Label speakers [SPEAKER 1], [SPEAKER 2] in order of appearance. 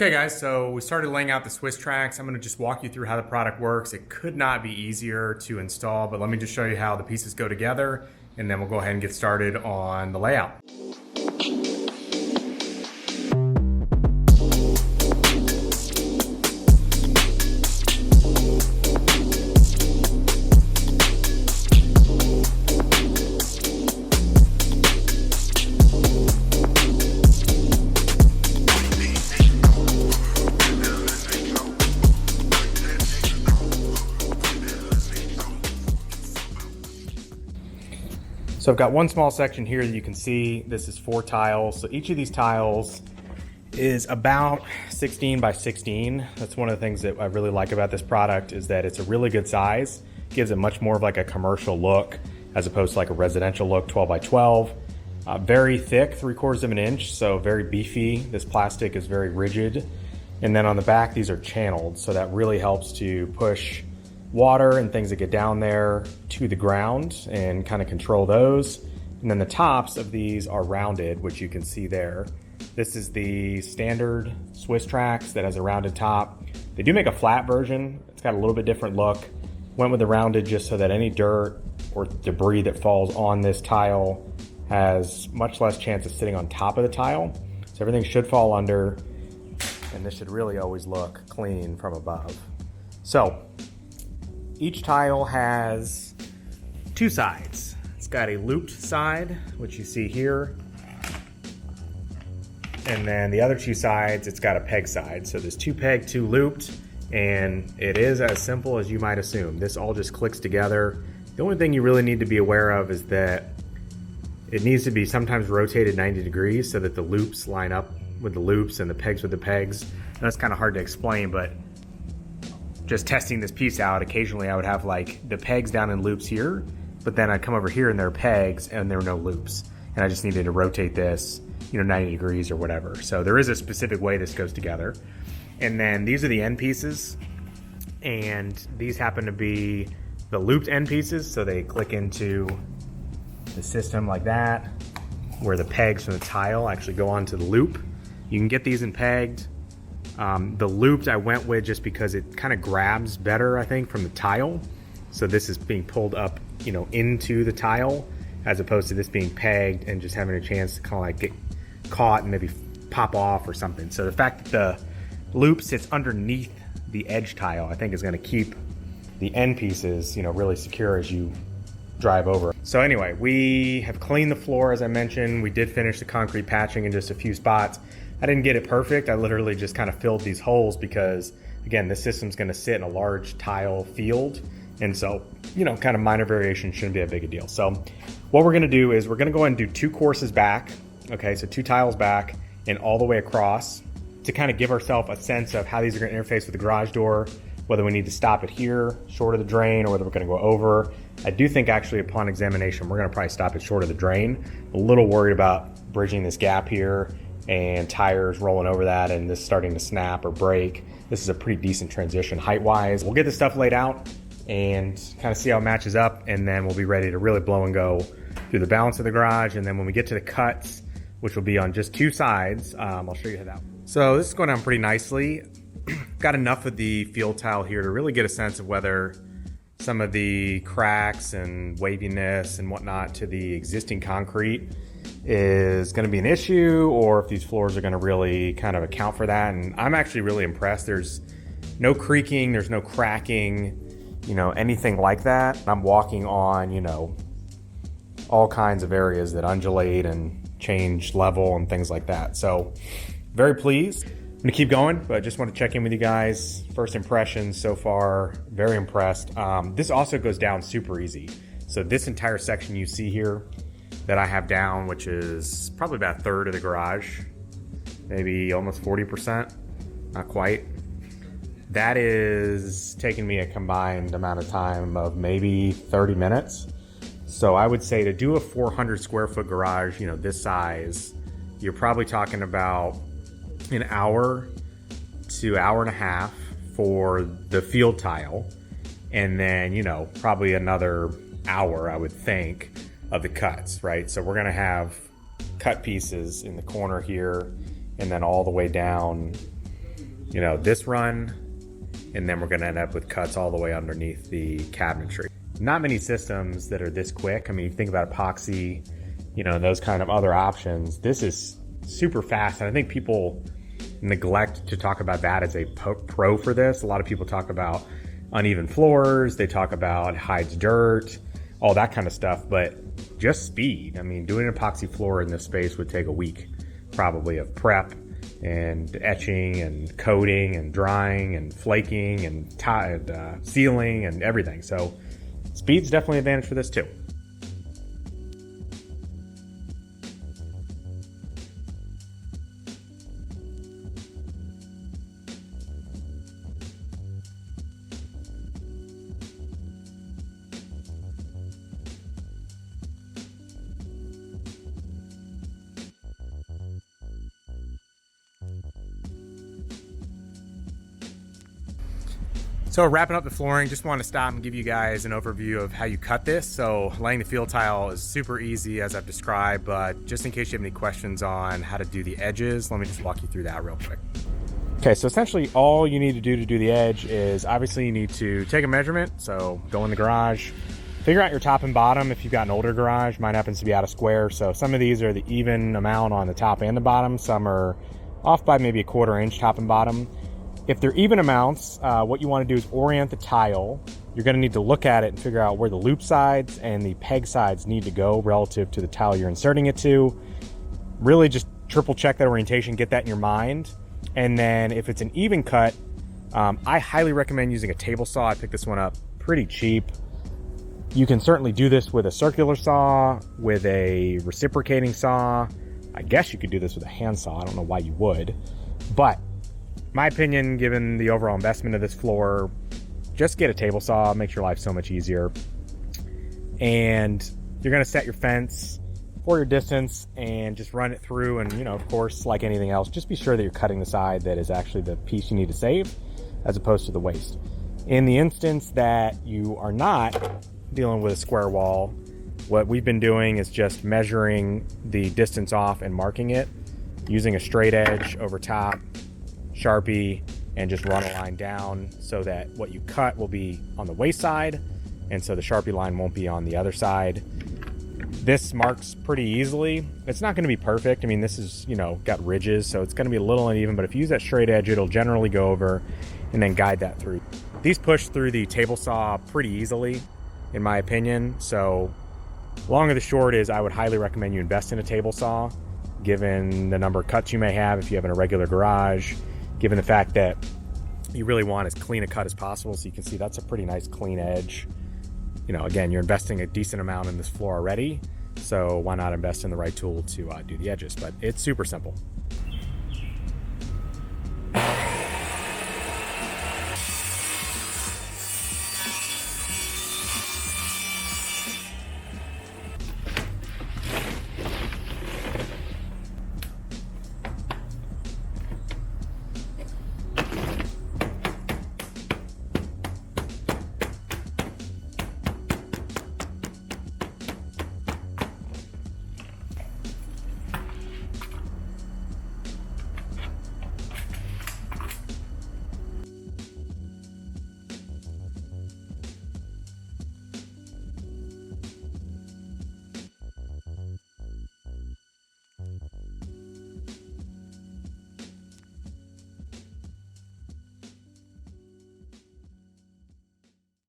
[SPEAKER 1] Okay guys, so we started laying out the Swisstrax. I'm going to just walk you through how the product works. It could not be easier to install, but let me just show you how the pieces go together, and then we'll go ahead and get started on the layout. So I've got one small section here that you can see. This is 4 tiles. So each of these tiles is about 16 by 16. That's one of the things that I really like about this product, is that it's a really good size. It gives it much more of like a commercial look as opposed to like a residential look, 12 by 12. Very thick, 3/4 of an inch, so very beefy. This plastic is very rigid. And then on the back, these are channeled, so that really helps to push water and things that get down there to the ground and kind of control those. And then the tops of these are rounded, which you can see there. This is the standard Swisstrax that has a rounded top. They do make a flat version. It's got a little bit different look. Went with the rounded just so that any dirt or debris that falls on this tile has much less chance of sitting on top of the tile. So everything should fall under, and this should really always look clean from above. So each tile has 2 sides. It's got a looped side, which you see here. And then the other 2 sides, it's got a peg side. So there's 2 peg, 2 looped, and it is as simple as you might assume. This all just clicks together. The only thing you really need to be aware of is that it needs to be sometimes rotated 90 degrees so that the loops line up with the loops and the pegs with the pegs. And that's kind of hard to explain, but just testing this piece out, occasionally I would have like the pegs down in loops here, but then I'd come over here and there are pegs and there are no loops. And I just needed to rotate this, 90 degrees or whatever. So there is a specific way this goes together. And then these are the end pieces. And these happen to be the looped end pieces. So they click into the system like that, where the pegs from the tile actually go onto the loop. You can get these in pegged. The looped I went with just because it kind of grabs better, I think, from the tile. So this is being pulled up, into the tile, as opposed to this being pegged and just having a chance to kind of like get caught and maybe pop off or something. So the fact that the loop sits underneath the edge tile, I think is going to keep the end pieces, really secure as you drive over. So anyway, we have cleaned the floor, as I mentioned. We did finish the concrete patching in just a few spots. I didn't get it perfect. I literally just kind of filled these holes because, again, this system's going to sit in a large tile field. And so, kind of minor variation shouldn't be a big a deal. So what we're going to do is we're going to go ahead and do 2 courses back. Okay, so 2 tiles back and all the way across to kind of give ourselves a sense of how these are going to interface with the garage door, whether we need to stop it here, short of the drain, or whether we're going to go over. I do think actually upon examination, we're going to probably stop it short of the drain. A little worried about bridging this gap here and tires rolling over that and this starting to snap or break. This is a pretty decent transition height-wise. We'll get this stuff laid out and kind of see how it matches up, and then we'll be ready to really blow and go through the balance of the garage. And then when we get to the cuts, which will be on just 2 sides, I'll show you how that. So this is going down pretty nicely. Got enough of the field tile here to really get a sense of whether some of the cracks and waviness and whatnot to the existing concrete is going to be an issue, or if these floors are going to really kind of account for that. And I'm actually really impressed. There's no creaking, there's no cracking, anything like that. I'm walking on, all kinds of areas that undulate and change level and things like that. So very pleased. I'm gonna keep going, but I just want to check in with you guys. First impressions so far, very impressed. This also goes down super easy. So this entire section you see here that I have down, which is probably about 1/3 of the garage, maybe almost 40%, not quite. That is taking me a combined amount of time of maybe 30 minutes. So I would say to do a 400 square foot garage, this size, you're probably talking about an hour to hour and a half for the field tile. And then, probably another hour, I would think, of the cuts, right? So we're gonna have cut pieces in the corner here and then all the way down this run, and then we're gonna end up with cuts all the way underneath the cabinetry. Not many systems that are this quick. I mean, you think about epoxy, those kind of other options. This is super fast, and I think people neglect to talk about that as a pro for this. A lot of people talk about uneven floors, they talk about hides dirt, all that kind of stuff, but just speed. I mean, doing an epoxy floor in this space would take a week probably of prep and etching and coating and drying and flaking and sealing and everything. So speed's definitely an advantage for this too. So wrapping up the flooring, just want to stop and give you guys an overview of how you cut this. So laying the field tile is super easy as I've described, but just in case you have any questions on how to do the edges, let me just walk you through that real quick. Okay, so essentially all you need to do the edge is obviously you need to take a measurement. So go in the garage, figure out your top and bottom. If you've got an older garage, mine happens to be out of square. So some of these are the even amount on the top and the bottom. Some are off by maybe a 1/4 inch top and bottom. If they're even amounts, what you want to do is orient the tile. You're going to need to look at it and figure out where the loop sides and the peg sides need to go relative to the tile you're inserting it to. Really just triple check that orientation, get that in your mind. And then if it's an even cut, I highly recommend using a table saw. I picked this one up pretty cheap. You can certainly do this with a circular saw, with a reciprocating saw. I guess you could do this with a hand saw. I don't know why you would, but my opinion, given the overall investment of this floor, just get a table saw, makes your life so much easier. And you're gonna set your fence for your distance and just run it through. And of course, like anything else, just be sure that you're cutting the side that is actually the piece you need to save, as opposed to the waste. In the instance that you are not dealing with a square wall, what we've been doing is just measuring the distance off and marking it, using a straight edge over top, Sharpie, and just run a line down so that what you cut will be on the waist side, and so the Sharpie line won't be on the other side. This marks pretty easily. It's not going to be perfect. I mean, this is, got ridges, so it's going to be a little uneven, but if you use that straight edge, it'll generally go over and then guide that through. These push through the table saw pretty easily, in my opinion. So long of the short is I would highly recommend you invest in a table saw, given the number of cuts you may have if you have an irregular garage, given the fact that you really want as clean a cut as possible. So you can see that's a pretty nice clean edge. Again, you're investing a decent amount in this floor already, so why not invest in the right tool to do the edges? But it's super simple.